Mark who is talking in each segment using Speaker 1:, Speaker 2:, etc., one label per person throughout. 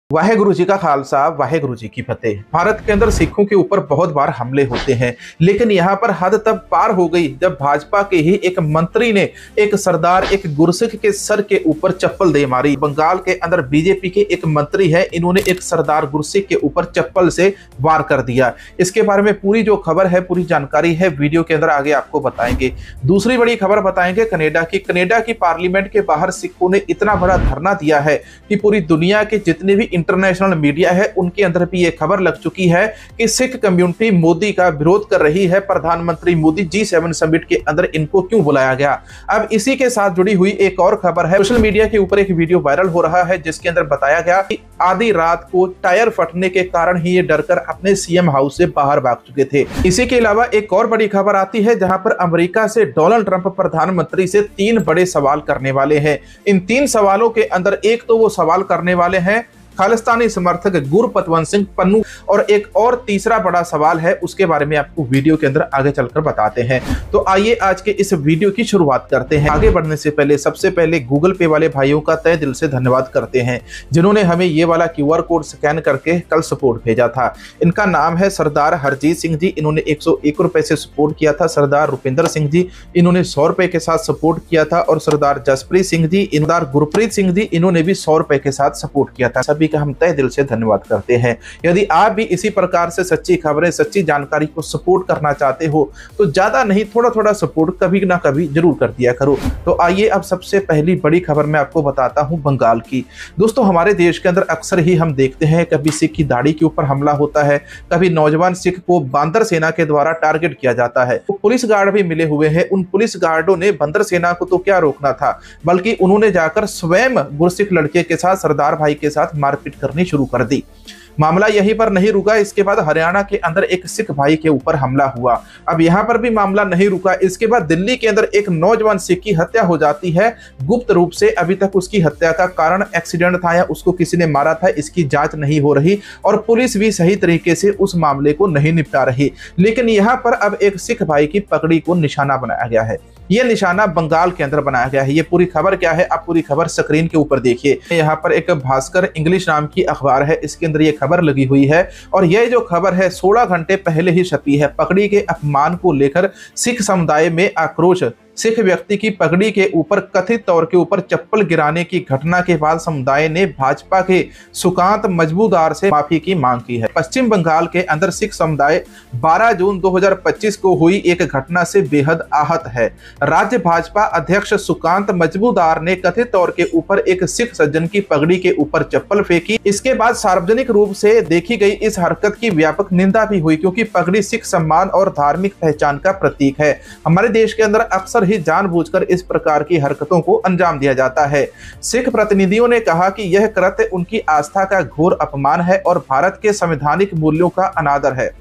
Speaker 1: वाहेगुरु जी का खालसा, वाहेगुरु जी की फतेह। भारत के अंदर सिखों के ऊपर बहुत बार हमले होते हैं, लेकिन यहाँ पर हद तब पार हो गई जब भाजपा के ही एक मंत्री ने एक सरदार, एक गुरसिख के सर के ऊपर चप्पल दे मारी। बंगाल के अंदर बीजेपी के एक मंत्री है, इन्होंने एक सरदार गुरसिख के ऊपर चप्पल से वार कर दिया। इसके बारे में पूरी जो खबर है, पूरी जानकारी है, वीडियो के अंदर आगे आपको बताएंगे। दूसरी बड़ी खबर बताएंगे कनाडा की पार्लियामेंट के बाहर सिखों ने इतना बड़ा धरना दिया है कि पूरी दुनिया के जितने भी इंटरनेशनल मीडिया है उनके अंदर भी ये खबर लग चुकी है कि सिख कम्युनिटी मोदी का विरोध कर रही है। प्रधानमंत्री मोदी G7 समिट के अंदर इनको क्यों बुलाया गया। अब इसी के साथ जुड़ी हुई एक और खबर है। सोशल मीडिया के ऊपर एक वीडियो वायरल हो रहा है जिसके अंदर बताया गया कि आधी रात को टायर फटने के कारण ही ये डरकर अपने सीएम हाउस से बाहर भाग चुके थे। इसी के अलावा एक और बड़ी खबर आती है जहां पर अमेरिका से डोनाल्ड ट्रंप प्रधानमंत्री से 3 बड़े सवाल करने वाले हैं। इन 3 सवालों के अंदर एक तो वो सवाल करने वाले हैं खालिस्तानी समर्थक गुरपतवंत सिंह पन्नू, और एक और तीसरा बड़ा सवाल है, उसके बारे में आपको वीडियो के अंदर आगे चलकर बताते हैं। तो आइए आज के इस वीडियो की शुरुआत करते हैं। आगे बढ़ने से पहले सबसे पहले गूगल पे वाले भाइयों का तहे दिल से धन्यवाद करते हैं जिन्होंने हमें ये वाला QR कोड स्कैन करके कल सपोर्ट भेजा था। इनका नाम है सरदार हरजीत सिंह जी, इन्होंने 101 रुपए से सपोर्ट किया था। सरदार रुपिंदर सिंह जी, इन्होंने 100 रुपए के साथ सपोर्ट किया था। और सरदार जसप्रीत सिंह जी, सरदार गुरप्रीत सिंह जी, इन्होंने भी 100 रुपए के साथ सपोर्ट किया था। सभी का हम तहे दिल से धन्यवाद करते हैं। यदि आप भी इसी प्रकार से सच्ची खबरें, सच्ची जानकारी को सपोर्ट करना चाहते हो तो ज्यादा नहीं, थोड़ा थोड़ा सपोर्ट कभी ना कभी जरूर कर दिया करो। तो आइए अब सबसे पहली बड़ी खबर मैं आपको बताता हूं बंगाल की। दोस्तों, हमारे देश के अंदर अक्सर ही हम देखते हैं कभी सिख की दाढ़ी के ऊपर हमला होता है, कभी नौजवान सिख को बांदर सेना के द्वारा टारगेट किया जाता है। तो पुलिस गार्ड भी मिले हुए हैं। उन पुलिस गार्डों ने बंदर सेना को तो क्या रोकना था, बल्कि उन्होंने जाकर स्वयं गुरसिख लड़के के साथ, सरदार भाई के साथ मारपीट करनी शुरू कर दी। मामला यहीं पर नहीं रुका। इसके बाद हरियाणा के अंदर एक सिख भाई के ऊपर हमला हुआ। अब यहां पर भी मामला नहीं रुका। इसके बाद दिल्ली के अंदर एक नौजवान सिख की हत्या हो जाती है गुप्त रूप से। अभी तक उसकी हत्या का कारण एक्सीडेंट था या उसको किसी ने मारा था, इसकी जांच नहीं हो रही और पुलिस भी सही तरीके से उस मामले को नहीं निपटा रही। लेकिन यहां पर अब एक सिख भाई की पगड़ी को निशाना बनाया गया है। यह निशाना बंगाल के अंदर बनाया गया है। ये पूरी खबर क्या है, आप पूरी खबर स्क्रीन के ऊपर देखिए। यहाँ पर एक भास्कर इंग्लिश नाम की अखबार है, इसके अंदर ये खबर लगी हुई है और यह जो खबर है 16 घंटे पहले ही छपी है। पगड़ी के अपमान को लेकर सिख समुदाय में आक्रोश। सिख व्यक्ति की पगड़ी के ऊपर कथित तौर के ऊपर चप्पल गिराने की घटना के बाद समुदाय ने भाजपा के सुकांत मजबूदार से माफी की मांग की है। पश्चिम बंगाल के अंदर सिख समुदाय 12 जून 2025 को हुई एक घटना से बेहद आहत है। राज्य भाजपा अध्यक्ष सुकांत मजबूदार ने कथित तौर के ऊपर एक सिख सज्जन की पगड़ी के ऊपर चप्पल फेंकी। इसके बाद सार्वजनिक रूप से देखी गई इस हरकत की व्यापक निंदा भी हुई, क्योंकि पगड़ी सिख सम्मान और धार्मिक पहचान का प्रतीक है। हमारे देश के अंदर अक्सर ही जानबूझकर इस प्रकार की हरकतों को अंजाम दिया जाता है। सिख प्रतिनिधियों ने कहा कि यह कृत्य उनकी आस्था का घोर अपमान है और भारत के संवैधानिक मूल्यों का अनादर है।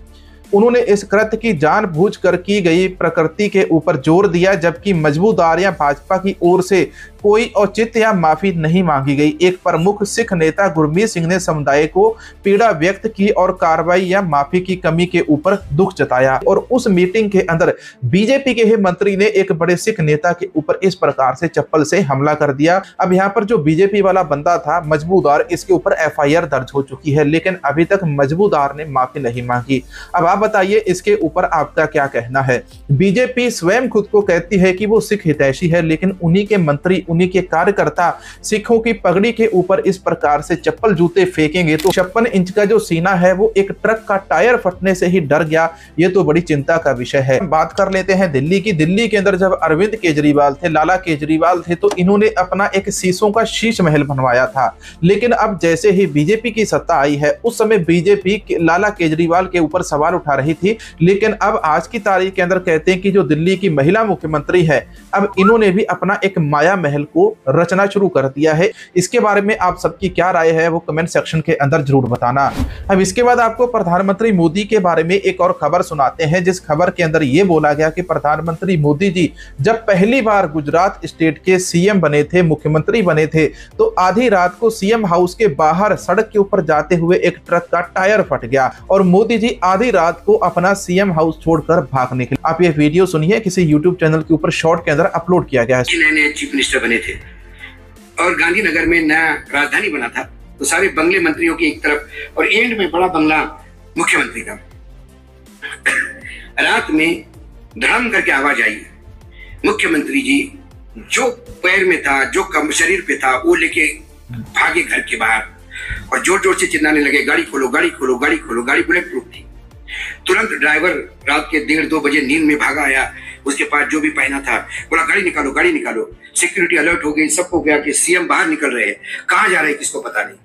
Speaker 1: उन्होंने इस कृत्य की जानबूझकर की गई प्रकृति के ऊपर जोर दिया, जबकि मजबूदार या भाजपा की ओर से कोई औचित्य या माफी नहीं मांगी गई। एक प्रमुख सिख नेता गुरमीत सिंह ने समुदाय को पीड़ा व्यक्त की और कार्रवाई या माफी की कमी के ऊपर दुख जताया। और उस मीटिंग के अंदर बीजेपी के ही मंत्री ने एक बड़े सिख नेता के ऊपर इस प्रकार से चप्पल से हमला कर दिया। अब यहाँ पर जो बीजेपी वाला बंदा था मजबूदार, इसके ऊपर FIR दर्ज हो चुकी है, लेकिन अभी तक मजबूदार ने माफी नहीं मांगी। अब आप बताइए इसके ऊपर आपका क्या कहना है। बीजेपी स्वयं खुद को कहती है कि वो सिख हितैषी है, लेकिन उन्हीं के मंत्री, उन्हीं के कार्यकर्ता सिखों की पगड़ी के ऊपर इस प्रकार से चप्पल जूते फेंकेंगे तो 56 इंच का जो सीना है वो एक ट्रक का टायर फटने से ही डर गया। ये तो बड़ी चिंता का विषय है। बात कर लेते हैं दिल्ली की। दिल्ली के अंदर जब अरविंद केजरीवाल थे, लाला केजरीवाल थे, तो इन्होंने अपना एक शीशों का शीश महल बनवाया था। लेकिन अब जैसे ही बीजेपी की सत्ता आई है, उस समय बीजेपी लाला केजरीवाल के ऊपर सवाल उठा रही थी, लेकिन अब आज की तारीख के अंदर कहते हैं कि जो दिल्ली की महिला मुख्यमंत्री है, अब इन्होंने भी अपना एक माया महल को रचना शुरू कर दिया है। इसके बारे में आप सबकी क्या राय है वो कमेंट सेक्शन के अंदर जरूर बताना। अब इसके बाद आपको प्रधानमंत्री मोदी के बारे में एक और खबर सुनाते हैं, जिस खबर के अंदर ये बोला गया कि प्रधानमंत्री मोदी जी जब पहली बार गुजरात स्टेट के CM बने थे, मुख्यमंत्री बने थे, तो आधी रात को CM हाउस के बाहर सड़क के ऊपर जाते हुए एक ट्रक का टायर फट गया और मोदी जी आधी रात को अपना CM हाउस छोड़कर भाग निकले। आप ये वीडियो सुनिए, किसी यूट्यूब चैनल के ऊपर शॉर्ट के अंदर अपलोड किया गया है।
Speaker 2: नए चीफ मिनिस्टर बने थे और गांधीनगर में नया राजधानी बना था तो सारे बंगले मंत्रियों की एक तरफ और एंड में बड़ा बंगला मुख्यमंत्री का। रात में धड़ाम करके आवाज आई, मुख्यमंत्री जी जो पैर में था, जो कम शरीर पे था, वो लेके भागे घर के बाहर और जोर जोर से चिल्लाने लगे, गाड़ी खोलो, गाड़ी खोलो, गाड़ी खोलो। गाड़ी बुलेट प्रूफ थी। तुरंत ड्राइवर रात के 1:30-2 बजे नींद में भागा आया, उसके पास जो भी पहना था, बोला गाड़ी निकालो, गाड़ी निकालो। सिक्योरिटी अलर्ट हो गई, सबको गया कि सीएम बाहर निकल रहे हैं, कहाँ जा रहे हैं किसको पता नहीं।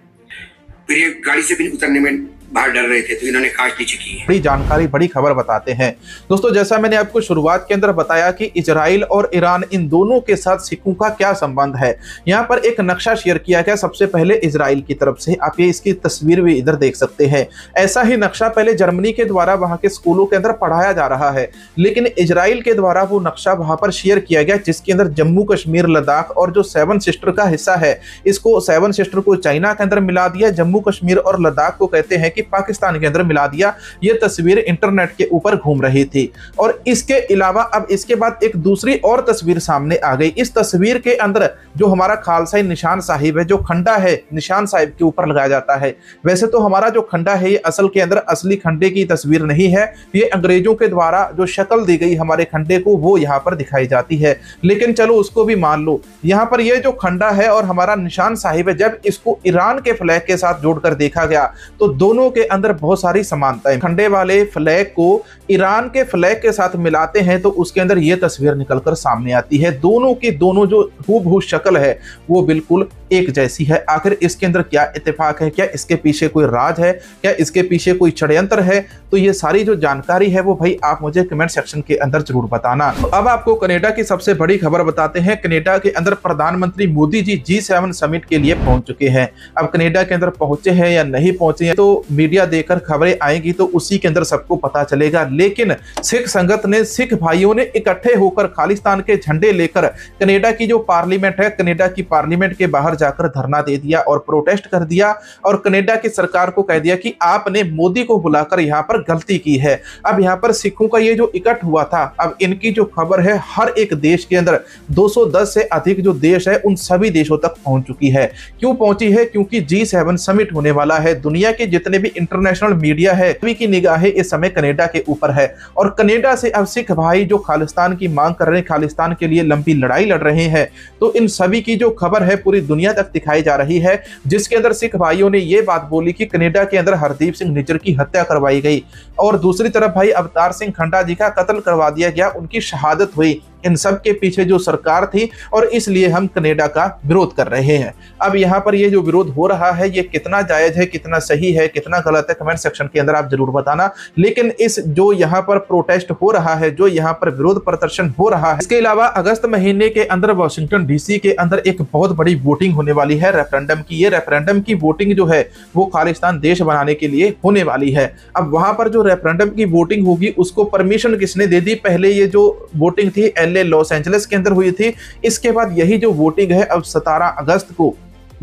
Speaker 2: फिर ये गाड़ी से भी उतरने में बाहर डर रहे थे, तो इन्होंने कांच नीचे की है।
Speaker 1: बड़ी जानकारी, बड़ी खबर बताते हैं दोस्तों। जैसा मैंने आपको शुरुआत के अंदर बताया कि इजराइल और ईरान, इन दोनों के साथ सिखों का क्या संबंध है। यहाँ पर एक नक्शा शेयर किया गया सबसे पहले इजराइल की तरफ से। आप ये इसकी तस्वीर भी इधर देख सकते हैं। ऐसा ही नक्शा पहले जर्मनी के द्वारा वहां के स्कूलों के अंदर पढ़ाया जा रहा है, लेकिन इजराइल के द्वारा वो नक्शा वहां पर शेयर किया गया, जिसके अंदर जम्मू कश्मीर, लद्दाख और जो 7 सिस्टर का हिस्सा है, इसको 7 सिस्टर को चाइना के अंदर मिला दिया, जम्मू कश्मीर और लद्दाख को कहते हैं कि पाकिस्तान के अंदर मिला दिया। ये तस्वीर इंटरनेट के ऊपर घूम रही थी। और इसके अलावा अब इसके बाद एक दूसरी और तस्वीर सामने आ गई। इस तस्वीर के अंदर जो हमारा खालसाई निशान साहिब है, जो खंडा है निशान साहिब के ऊपर लगाया जाता है। वैसे तो हमारा जो खंडा है ये असल के अंदर असली खंडे की तस्वीर नहीं है, ये अंग्रेजों के द्वारा जो शक्ल दी गई हमारे खंडे को वो यहाँ पर दिखाई जाती है। लेकिन चलो उसको भी मान लो, यहाँ पर ये जो खंडा है और हमारा निशान साहिब है, जब इसको ईरान के फ्लैग के साथ जोड़कर देखा गया तो दोनों के अंदर बहुत सारी समानताएं। खंडे वाले फ्लैग को ईरान के फ्लैग के साथ मिलाते हैं तो उसके अंदर यह तस्वीर निकलकर सामने आती है। दोनों की दोनों जो हूबहू शक्ल है वो बिल्कुल एक जैसी है। आखिर इसके अंदर क्या इत्तेफाक है? क्या इसके पीछे कोई राज है? क्या इसके पीछे कोई षड्यंत्र है? तो ये सारी जो जानकारी है वो भाई आप मुझे कमेंट सेक्शन के अंदर जरूर बताना। तो अब आपको कनाडा की सबसे बड़ी खबर बताते हैं। कनाडा के अंदर प्रधानमंत्री मोदी जी G7 समिट के लिए पहुंच चुके हैं। अब कनाडा के अंदर पहुंचे हैं या नहीं पहुंचे हैं तो मीडिया देकर खबरें आएंगी तो उसी के अंदर सबको पता चलेगा। लेकिन सिख संगत ने, सिख भाइयों ने इकट्ठे होकर खालिस्तान के झंडे लेकर कनाडा की जो पार्लियामेंट है, कनाडा की पार्लियामेंट के बाहर जाकर धरना दे दिया और प्रोटेस्ट कर दिया और कनाडा की सरकार को कह दिया कि आपने मोदी को बुलाकर यहाँ पर गलती की है। अब यहाँ पर सिखों का ये जो इकट्ठ हुआ था, अब इनकी जो खबर है हर एक देश के अंदर 210 से अधिक जो देश है उन सभी देशों तक पहुंच चुकी है। क्यों पहुंची है? क्योंकि G7 समिट होने वाला है। दुनिया के जितने भी इंटरनेशनल मीडिया है सभी की निगाहें इस समय कनाडा के ऊपर है और कनाडा से अब सिख भाई जो खालिस्तान की मांग कर रहे हैं, खालिस्तान के लिए लंबी लड़ाई लड़ रहे हैं, तो इन सभी की जो खबर है पूरी दुनिया तक दिखाई जा रही है। जिसके अंदर सिख भाइयों ने यह बात बोली कि कनाडा के अंदर हरदीप सिंह निज्जर की हत्या करवाई गई और दूसरी तरफ भाई अवतार सिंह खंडा जी का कत्ल करवा दिया गया, उनकी शहादत हुई। इन सब के पीछे जो सरकार थी और इसलिए हम कनाडा का विरोध कर रहे हैं। अब यहाँ पर ये जो विरोध हो रहा है ये कितना जायज है, कितना सही है, कितना गलत है, कमेंट सेक्शन के अंदर आप जरूर बताना। लेकिन इस जो यहाँ पर प्रोटेस्ट हो रहा है, जो यहाँ पर विरोध प्रदर्शन हो रहा है, इसके अलावा अगस्त महीने के अंदर वाशिंगटन डीसी के अंदर एक बहुत बड़ी वोटिंग होने वाली है रेफरेंडम की। ये रेफरेंडम की वोटिंग जो है वो खालिस्तान देश बनाने के लिए होने वाली है। अब वहां पर जो रेफरेंडम की वोटिंग होगी उसको परमिशन किसने दे दी? पहले ये जो वोटिंग थी लॉस एंजलिस के अंदर हुई थी, इसके बाद यही जो वोटिंग है अब 17 अगस्त को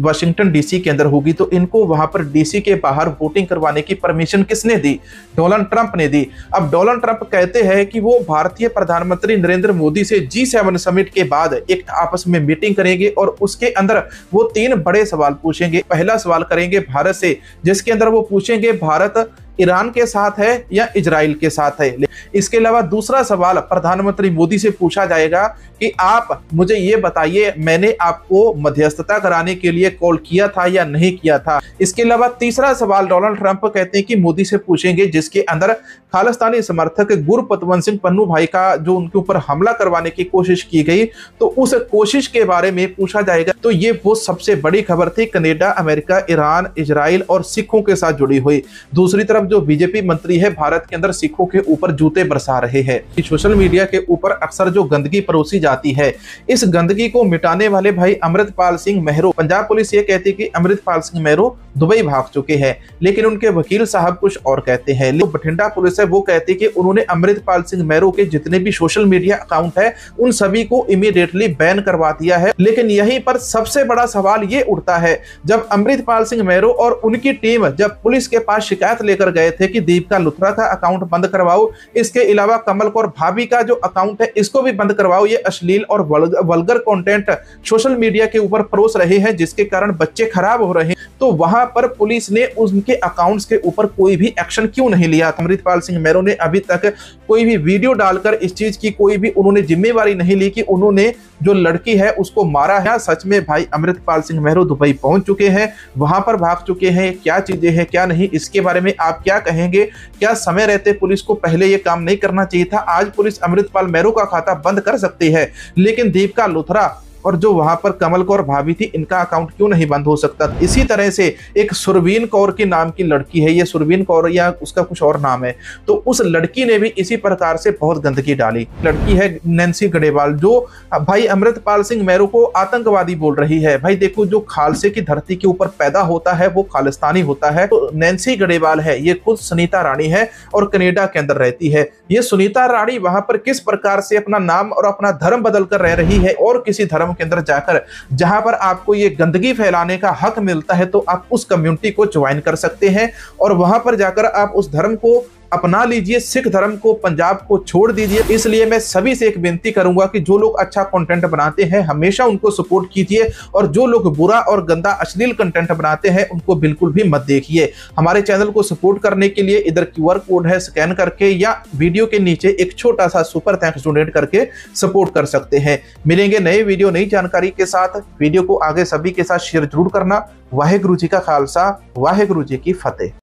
Speaker 1: वाशिंगटन डीसी के अंदर होगी। तो इनको वहां पर डीसी के बाहर वोटिंग करवाने की परमिशन किसने दी? डोनाल्ड ट्रंप ने दी। अब डोनाल्ड ट्रंप कहते हैं कि वो भारतीय प्रधानमंत्री नरेंद्र मोदी से G7 समिट के बाद एक आपस में मीटिंग करेंगे और उसके अंदर वो 3 बड़े सवाल पूछेंगे। पहला सवाल करेंगे भारत से, जिसके अंदर वो पूछेंगे भारत ईरान के साथ है या इजराइल के साथ है। इसके अलावा दूसरा सवाल प्रधानमंत्री मोदी से पूछा जाएगा कि आप मुझे ये बताइए, मैंने आपको मध्यस्थता कराने के लिए कॉल किया था या नहीं किया था। इसके अलावा तीसरा सवाल डोनाल्ड ट्रंप कहते हैं कि मोदी से पूछेंगे, जिसके अंदर खालिस्तानी समर्थक गुरपतवंत सिंह पन्नू भाई का जो उनके ऊपर हमला करवाने की कोशिश की गई, तो उस कोशिश के बारे में पूछा जाएगा। तो ये वो सबसे बड़ी खबर थी कनाडा, अमेरिका, ईरान, इजराइल और सिखों के साथ जुड़ी हुई। दूसरी तरफ जो बीजेपी मंत्री है भारत के अंदर सिखों के ऊपर जूते बरसा रहे हैं। सोशल मीडिया के ऊपर अक्सर जो गंदगी परोसी जाती है, इस गंदगी को मिटाने वाले भाई अमृतपाल सिंह महरो, पंजाब पुलिस ये कहती है कि अमृतपाल सिंह महरो दुबई भाग चुके हैं, लेकिन उनके वकील साहब कुछ और कहते हैं। जो बठिंडा पुलिस है वो कहती है कि उन्होंने अमृतपाल सिंह महरो के जितने भी सोशल मीडिया अकाउंट है उन सभी को इमीडिएटली बैन करवा दिया है। लेकिन यहीं पर सबसे बड़ा सवाल ये उठता है, जब अमृतपाल सिंह महरो और उनकी टीम जब पुलिस के पास शिकायत लेकर गए थे कि दीपिका लुथरा का अकाउंट बंद करवाओ, इसके अलावा कमल कौर भाभी का जो अकाउंट है इसको भी बंद करवाओ, ये अश्लील और वल्गर कंटेंट सोशल मीडिया के ऊपर परोस रहे हैं जिसके कारण बच्चे खराब हो रहे हैं। तो वहां पर पुलिस ने उनके अकाउंट्स के ऊपर कोई भी एक्शन क्यों नहीं लिया? अमृतपाल सिंह मैरो ने अभी तक कोई भी वीडियो डालकर इस चीज की कोई भी उन्होंने जिम्मेवारी नहीं ली कि उन्होंने जो लड़की है उसको मारा है। सच में भाई अमृतपाल सिंह मैरो दुबई पहुंच चुके हैं, वहां पर भाग चुके हैं, क्या चीजें हैं क्या नहीं, इसके बारे में आप क्या कहेंगे? क्या समय रहते पुलिस को पहले ये काम नहीं करना चाहिए था? आज पुलिस अमृतपाल मैरो का खाता बंद कर सकती है, लेकिन दीपिका लुथरा और जो वहां पर कमल कौर भाभी थी, इनका अकाउंट क्यों नहीं बंद हो सकता? इसी तरह से एक सुरवीन कौर के नाम की लड़की है, ये सुरवीन कौर या उसका कुछ और नाम है, तो उस लड़की ने भी इसी प्रकार से बहुत गंदगी डाली। लड़की है नैन्सी गढ़ेवाल, जो भाई अमृतपाल सिंह मैरो को आतंकवादी बोल रही है। भाई देखो, जो खालसे की धरती के ऊपर पैदा होता है वो खालिस्तानी होता है। तो नैन्सी गढ़ेवाल है, ये खुद सुनीता रानी है और कनेडा के अंदर रहती है। ये सुनीता रानी वहां पर किस प्रकार से अपना नाम और अपना धर्म बदल कर रह रही है, और किसी धर्म के अंदर जाकर जहां पर आपको ये गंदगी फैलाने का हक मिलता है, तो आप उस कम्युनिटी को ज्वाइन कर सकते हैं और वहां पर जाकर आप उस धर्म को अपना लीजिए। सिख धर्म को, पंजाब को छोड़ दीजिए। इसलिए मैं सभी से एक विनती करूंगा कि जो लोग अच्छा कंटेंट बनाते हैं हमेशा उनको सपोर्ट कीजिए, और जो लोग बुरा और गंदा अश्लील कंटेंट बनाते हैं उनको बिल्कुल भी मत देखिए। हमारे चैनल को सपोर्ट करने के लिए इधर QR कोड है, स्कैन करके या वीडियो के नीचे एक छोटा सा सुपर थैंक्स डोनेट करके सपोर्ट कर सकते हैं। मिलेंगे नए वीडियो नई जानकारी के साथ। वीडियो को आगे सभी के साथ शेयर जरूर करना। वाहेगुरु जी का खालसा, वाहेगुरु जी की फतेह।